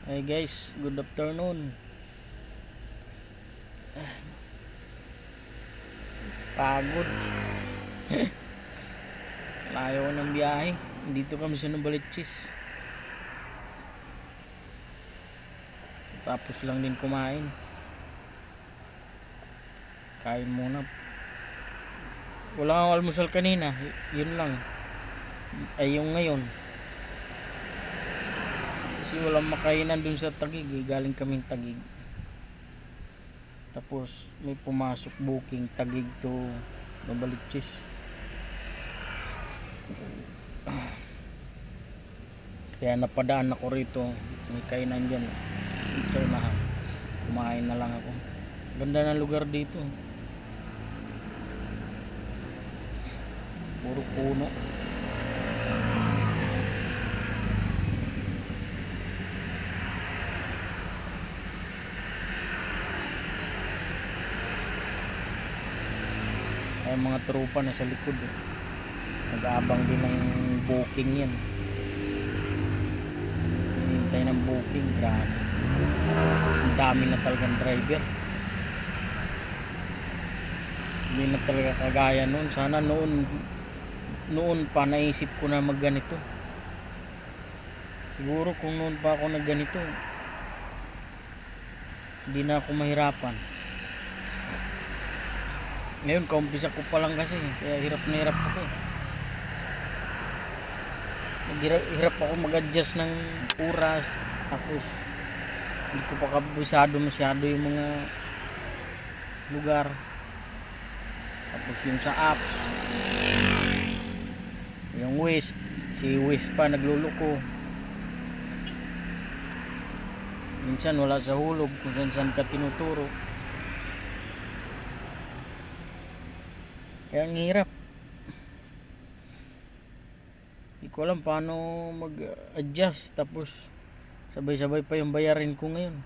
Hey guys, good afternoon. Pagod. Layo ko ng biyahe. Dito kami sa Novaliches. Tapos lang din kumain. Kain muna. Wala akong almusal kanina. Yun lang. Ay yung ngayon. Kasi walang makainan dun sa Taguig. Galing kaming Taguig. Tapos may pumasok booking Taguig to Novaliches. Kaya napadaan ako rito. May kainan dyan. Dito na kumain na lang ako. Ganda ng lugar dito. Puro puno. Ay mga tropa na sa likod. Nag-aabang din ng booking yan. Hinintay ng booking. Grabe. Ang dami na talagang driver. Hindi na talaga kagaya noon. Sana noon pa naisip ko na magganito. Siguro kung noon pa ako nagganito, hindi na ako mahirapan. Ngayon kaumpisa ko pa lang kasi, kaya hirap na hirap ako. Hirap ako mag-adjust ng oras. Tapos hindi ko pa kabisado masyado yung mga lugar. Tapos yung sa apps, yung si Waze pa nagluluko. Minsan wala sa hulog kung saan ka tinuturo. Kaya ang hirap. Hindi ko alam paano mag-adjust. Tapos sabay-sabay pa yung bayarin ko ngayon.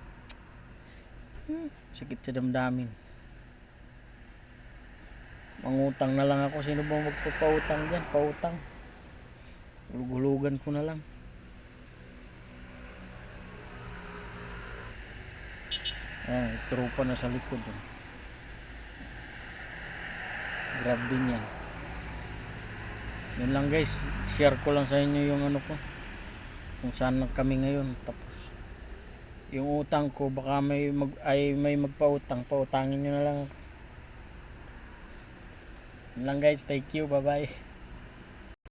Sakit sa damdamin. Mangutang na lang ako. Sino bang magpapautang dyan? Pautang. Hulug-hulugan ko na lang. Tropa na sa likod. Grabe niya. Yun lang guys. Share ko lang sa inyo yung ano ko. Kung saan kami ngayon. Tapos yung utang ko baka may magpautang. Pautangin nyo na lang. Yun lang guys. Thank you. Bye bye.